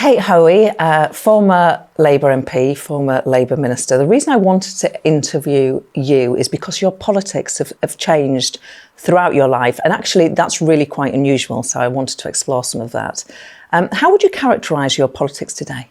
Kate Hoey, former Labour MP, former Labour Minister. The reason I wanted to interview you is because your politics have changed throughout your life, and actually that's really quite unusual, so I wanted to explore some of that. How would you characterise your politics today?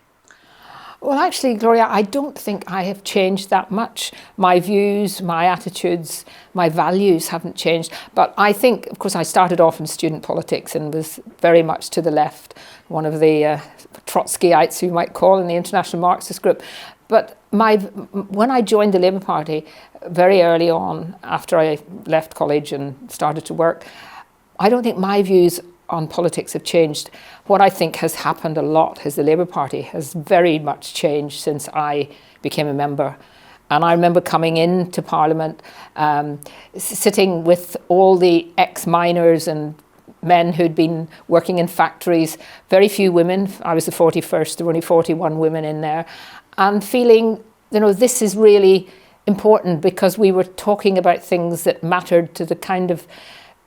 Well, actually, Gloria, I don't think I have changed that much. My views, my attitudes, my values haven't changed. But I think, of course, I started off in student politics and was very much to the left, one of the Trotskyites, you might call, in the International Marxist Group. But when I joined the Labour Party very early on, after I left college and started to work, I don't think my views on politics have changed. What I think has happened a lot is the Labour Party has very much changed since I became a member. And I remember coming into Parliament, sitting with all the ex-miners and men who'd been working in factories, very few women. I was the 41st, there were only 41 women in there, and feeling, this is really important because we were talking about things that mattered to the kind of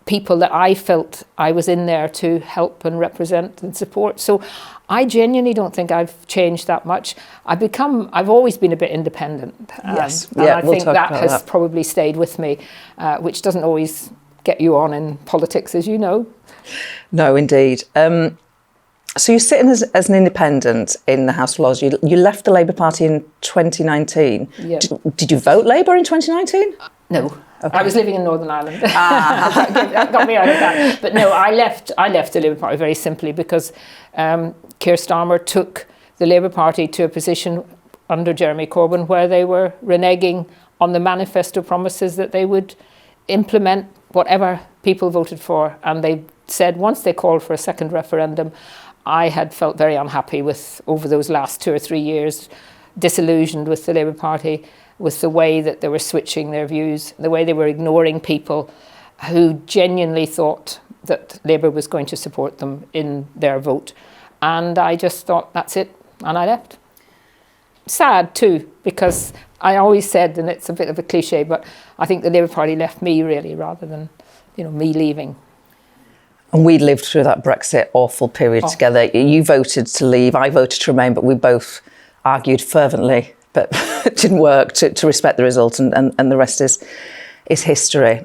people that I felt I was in there to help and represent and support. So I genuinely don't think I've changed that much. I've always been a bit independent. Yes, and I think that has probably stayed with me, which doesn't always get you on in politics, as you know. No, indeed. So you're sitting as an independent in the House of Lords. You left the Labour Party in 2019. Yeah. Did you vote Labour in 2019? No. Okay. I was living in Northern Ireland. That got me out of that. But no, I left the Labour Party very simply because Keir Starmer took the Labour Party to a position under Jeremy Corbyn where they were reneging on the manifesto promises that they would implement whatever people voted for. And they said once they called for a second referendum, I had felt very unhappy with, over those last 2 or 3 years, disillusioned with the Labour Party, with the way that they were switching their views, the way they were ignoring people who genuinely thought that Labour was going to support them in their vote. And I just thought, that's it, and I left. Sad too, because I always said, and it's a bit of a cliche, but I think the Labour Party left me really, rather than me leaving. And we lived through that Brexit awful period together. You voted to leave, I voted to remain, but we both argued fervently, but it didn't work, to respect the result, and the rest is history.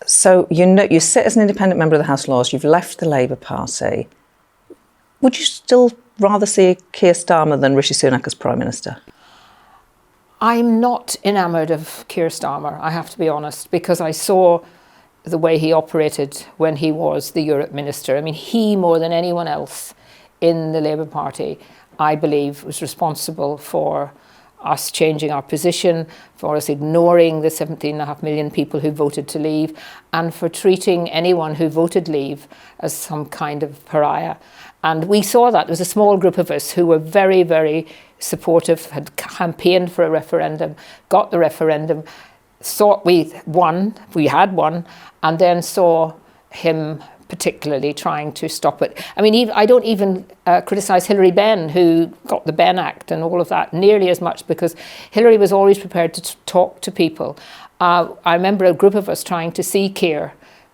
So you sit as an independent member of the House of Lords, you've left the Labour Party. Would you still rather see Keir Starmer than Rishi Sunak as Prime Minister? I'm not enamoured of Keir Starmer, I have to be honest, because I saw the way he operated when he was the Europe Minister. I mean, he, more than anyone else in the Labour Party, I believe, was responsible for us changing our position, for us ignoring the 17.5 million people who voted to leave, and for treating anyone who voted leave as some kind of pariah. And we saw that. There was a small group of us who were very, very supportive, had campaigned for a referendum, got the referendum, thought we had won, and then saw him particularly trying to stop it. I mean, I don't even criticise Hilary Benn, who got the Benn Act and all of that, nearly as much, because Hilary was always prepared to talk to people. I remember a group of us trying to see Keir,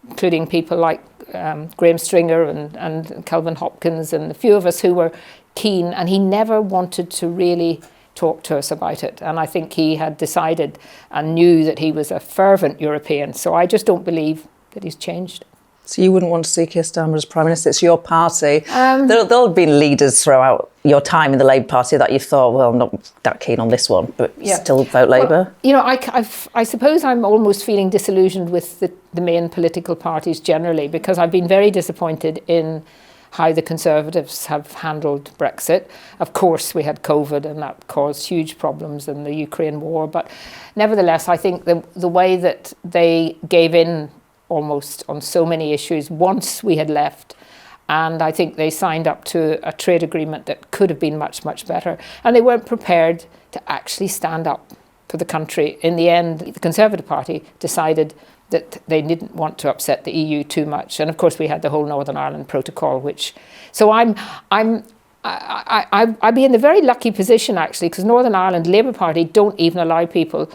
including people like Graham Stringer and Kelvin Hopkins, and a few of us who were keen, and he never wanted to really talk to us about it. And I think he had decided and knew that he was a fervent European. So I just don't believe that he's changed. So you wouldn't want to see Keir Starmer as Prime Minister? It's your party. There'll have been leaders throughout your time in the Labour Party that you thought, well, I'm not that keen on this one, but still vote Labour? Well, I suppose I'm almost feeling disillusioned with the main political parties generally, because I've been very disappointed in how the Conservatives have handled Brexit. Of course, we had COVID and that caused huge problems in the Ukraine war, but nevertheless, I think the way that they gave in almost on so many issues once we had left, and I think they signed up to a trade agreement that could have been much, much better, and they weren't prepared to actually stand up for the country. In the end, the Conservative Party decided that they didn't want to upset the EU too much, and of course we had the whole Northern Ireland Protocol, so I'd be in a very lucky position actually, because Northern Ireland Labour Party don't even allow people.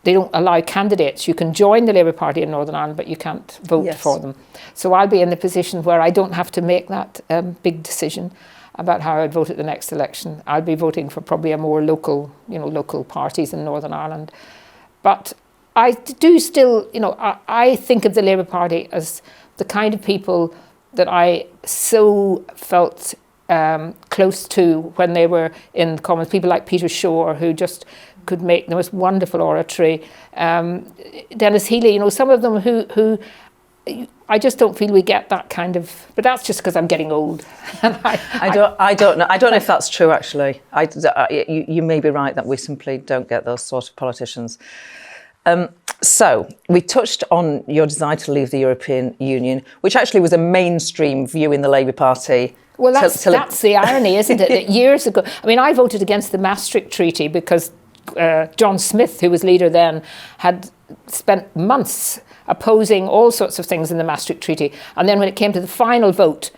They don't allow candidates. You can join the Labour Party in Northern Ireland, but you can't vote for them. So I'll be in the position where I don't have to make that big decision. about how I'd vote at the next election. I'd be voting for probably a more local parties in Northern Ireland. But I do still, I think of the Labour Party as the kind of people that I so felt close to when they were in the Commons. People like Peter Shore, who just could make the most wonderful oratory. Dennis Healy, some of them who I just don't feel we get that kind of. But that's just because I'm getting old. I don't know. I don't know if that's true. Actually, you may be right that we simply don't get those sort of politicians. So we touched on your desire to leave the European Union, which actually was a mainstream view in the Labour Party. Well, that's the irony, isn't it? That years ago, I voted against the Maastricht Treaty because John Smith, who was leader then, had spent months opposing all sorts of things in the Maastricht Treaty. And then when it came to the final vote,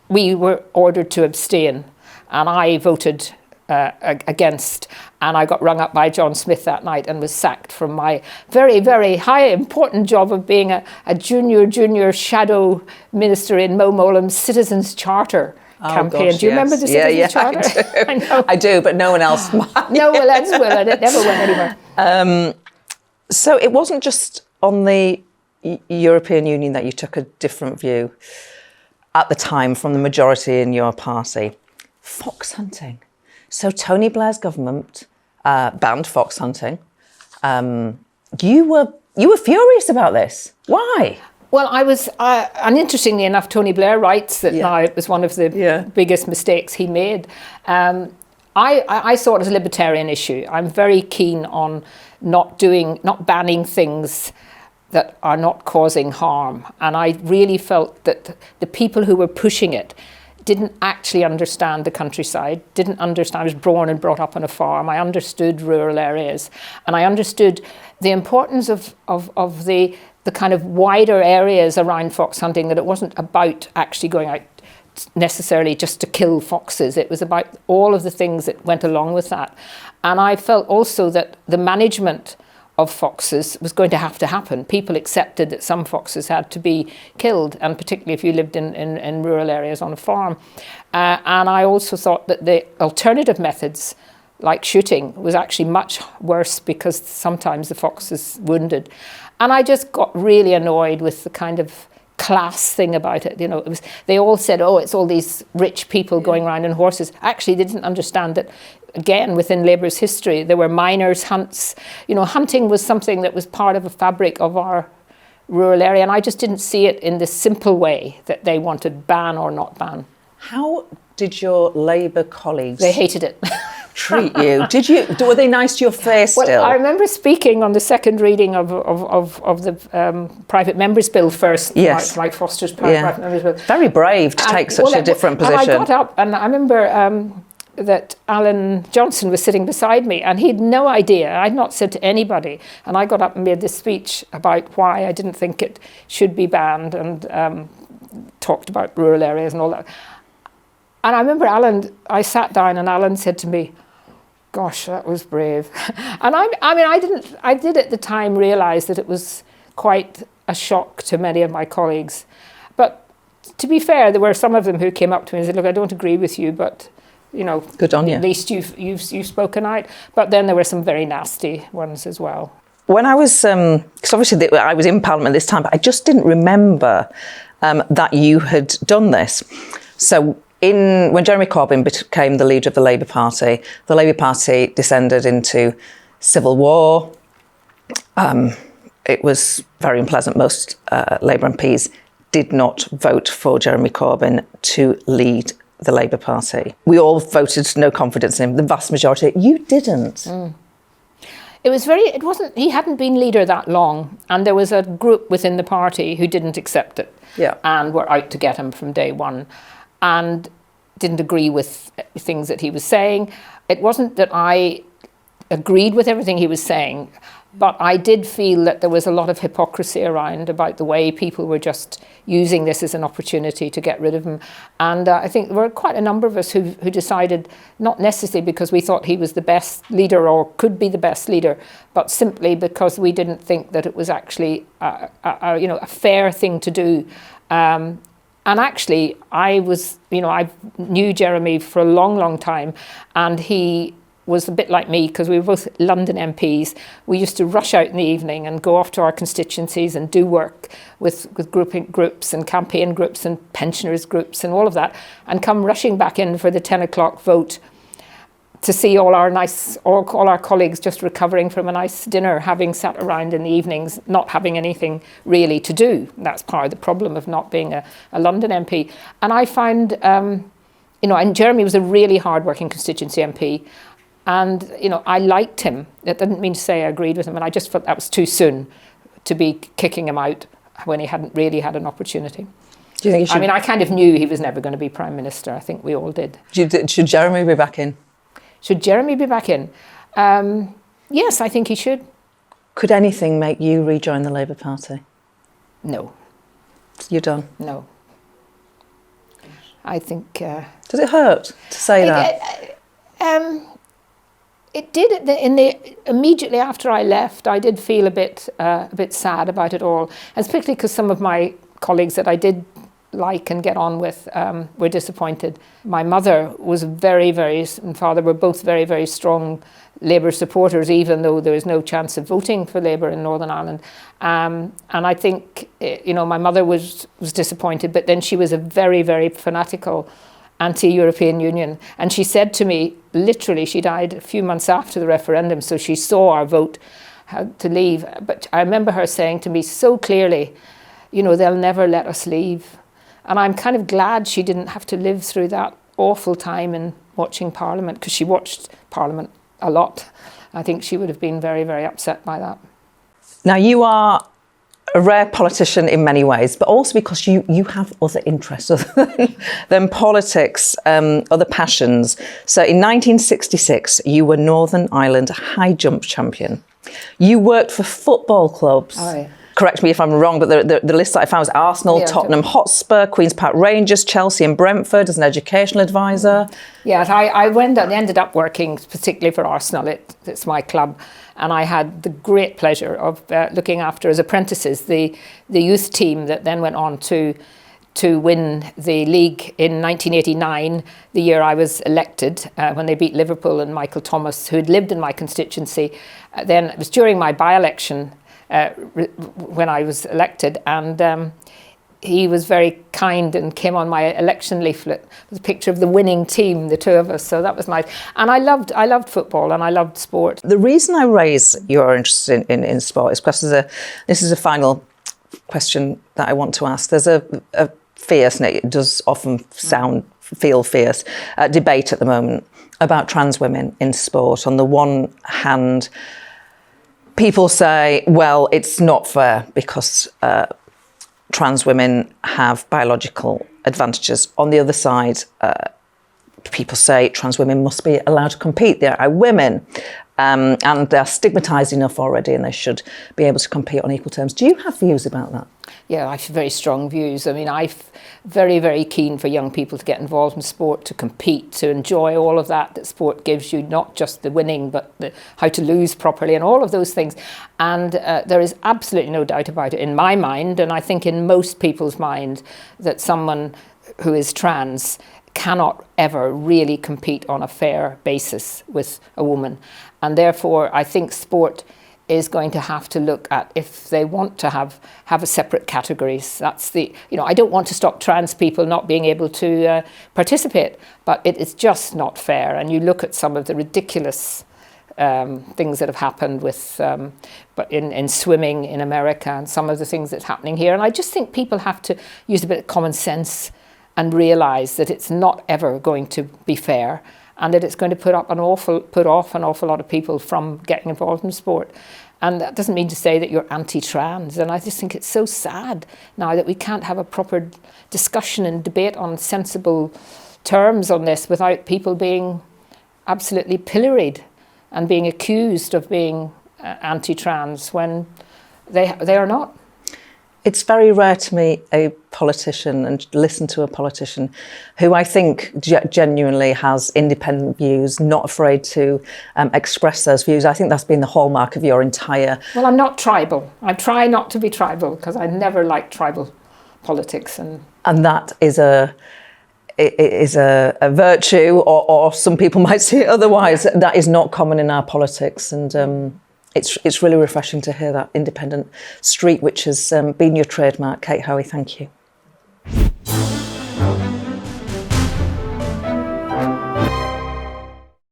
we were ordered to abstain. And I voted against, and I got rung up by John Smith that night and was sacked from my very, very high, important job of being a junior shadow minister in Mo Mowlam's Citizens Charter campaign. Gosh, do you remember the Citizens Charter? I do. I do, but no one else might. No one else will, and it never went anywhere. So it wasn't just on the European Union that you took a different view at the time from the majority in your party. Fox hunting. So Tony Blair's government banned fox hunting. You were furious about this. Why? Well, I was, and interestingly enough, Tony Blair writes that now it was one of the biggest mistakes he made. I saw it as a libertarian issue. I'm very keen on not banning things that are not causing harm. And I really felt that the people who were pushing it didn't actually understand the countryside, didn't understand. I was born and brought up on a farm. I understood rural areas, and I understood the importance of the kind of wider areas around fox hunting, that it wasn't about actually going out necessarily just to kill foxes. It was about all of the things that went along with that. And I felt also that the management of foxes was going to have to happen. People accepted that some foxes had to be killed, and particularly if you lived in rural areas on a farm. And I also thought that the alternative methods, like shooting, was actually much worse because sometimes the fox is wounded. And I just got really annoyed with the kind of class thing about it. They all said, oh, it's all these rich people going around on horses. Actually, they didn't understand that, again, within Labour's history, there were miners' hunts. Hunting was something that was part of a fabric of our rural area, and I just didn't see it in the simple way that they wanted ban or not ban. How did your Labour colleagues... They hated it. ...treat you? Were they nice to your face still? Well, I remember speaking on the second reading of the Private Members Bill first, like Foster's Private Members Bill. Very brave to take such a different position. And I got up, and I remember that Alan Johnson was sitting beside me, and he had no idea. I'd not said to anybody. And I got up and made this speech about why I didn't think it should be banned, and talked about rural areas and all that. And I remember I sat down, and Alan said to me, gosh, that was brave. And I did at the time realise that it was quite a shock to many of my colleagues. But to be fair, there were some of them who came up to me and said, look, I don't agree with you, but good on you. At least you've spoken out. But then there were some very nasty ones as well. When I was, because obviously I was in Parliament this time, but I just didn't remember that you had done this. So when Jeremy Corbyn became the leader of the Labour Party descended into civil war. It was very unpleasant. Most Labour MPs did not vote for Jeremy Corbyn to lead the Labour Party. We all voted no confidence in him, the vast majority. You didn't. He hadn't been leader that long, and there was a group within the party who didn't accept it and were out to get him from day one, and didn't agree with things that he was saying. It wasn't that I agreed with everything he was saying, but I did feel that there was a lot of hypocrisy around about the way people were just using this as an opportunity to get rid of him. And I think there were quite a number of us who decided, not necessarily because we thought he was the best leader or could be the best leader, but simply because we didn't think that it was actually a fair thing to do. And actually, I knew Jeremy for a long, long time, and he was a bit like me because we were both London MPs. We used to rush out in the evening and go off to our constituencies and do work with groups and campaign groups and pensioners groups and all of that, and come rushing back in for the 10 o'clock vote to see all our colleagues just recovering from a nice dinner, having sat around in the evenings, not having anything really to do. That's part of the problem of not being a London MP. And I found, and Jeremy was a really hard-working constituency MP, and, I liked him. That didn't mean to say I agreed with him, and I just felt that was too soon to be kicking him out when he hadn't really had an opportunity. Do you think I kind of knew he was never going to be Prime Minister. I think we all did. Should Jeremy be back in? Should Jeremy be back in? Yes, I think he should. Could anything make you rejoin the Labour Party? No. You're done? No. I think... Does it hurt to say that? It did. Immediately after I left, I did feel a bit sad about it all, and particularly because some of my colleagues that I did like and get on with were disappointed. My mother was and father were both very, very strong Labour supporters, even though there was no chance of voting for Labour in Northern Ireland. And I think, my mother was disappointed, but then she was a very, very fanatical anti-European Union. And she said to me, literally, she died a few months after the referendum, so she saw our vote to leave. But I remember her saying to me so clearly, they'll never let us leave. And I'm kind of glad she didn't have to live through that awful time in watching Parliament, because she watched Parliament a lot. I think she would have been very, very upset by that. Now, you are a rare politician in many ways, but also because you have other interests other than politics, other passions. So in 1966, you were Northern Ireland high jump champion. You worked for football clubs. Oh, yeah. Correct me if I'm wrong, but the list that I found was Arsenal, Tottenham Hotspur, Queen's Park Rangers, Chelsea and Brentford as an educational advisor. Yes, I ended up working particularly for Arsenal. It's my club. And I had the great pleasure of looking after, as apprentices, the youth team that then went on to win the league in 1989, the year I was elected, when they beat Liverpool and Michael Thomas, who had lived in my constituency. Then it was during my by-election when I was elected, and he was very kind and came on my election leaflet with a picture of the winning team, the two of us. So that was nice. And I loved football and I loved sport. The reason I raise your interest in sport is because this is a final question that I want to ask. There's a fierce, and it does often feel fierce, debate at the moment about trans women in sport. On the one hand, people say, well, it's not fair because trans women have biological advantages. On the other side, people say trans women must be allowed to compete. They are women, and they're stigmatised enough already, and they should be able to compete on equal terms. Do you have views about that? Yeah, I have very strong views. I mean, I'm very, very keen for young people to get involved in sport, to compete, to enjoy all of that sport gives you, not just the winning, but how to lose properly and all of those things. And there is absolutely no doubt about it in my mind, and I think in most people's mind, that someone who is trans cannot ever really compete on a fair basis with a woman. And therefore, I think sport is going to have to look at, if they want to have a separate categories. That's I don't want to stop trans people not being able to participate, but it is just not fair. And you look at some of the ridiculous things that have happened with, but in swimming in America, and some of the things that's happening here. And I just think people have to use a bit of common sense and realise that it's not ever going to be fair, and that it's going to put off an awful lot of people from getting involved in sport. And that doesn't mean to say that you're anti-trans. And I just think it's so sad now that we can't have a proper discussion and debate on sensible terms on this without people being absolutely pilloried and being accused of being anti-trans when they are not. It's very rare to meet a politician and listen to a politician who I think genuinely has independent views, not afraid to express those views. I think that's been the hallmark of your entire... Well, I'm not tribal. I try not to be tribal because I never liked tribal politics. And that is a virtue, or some people might see it otherwise. That is not common in our politics, and it's really refreshing to hear that independent streak, which has been your trademark. Kate Hoey, thank you.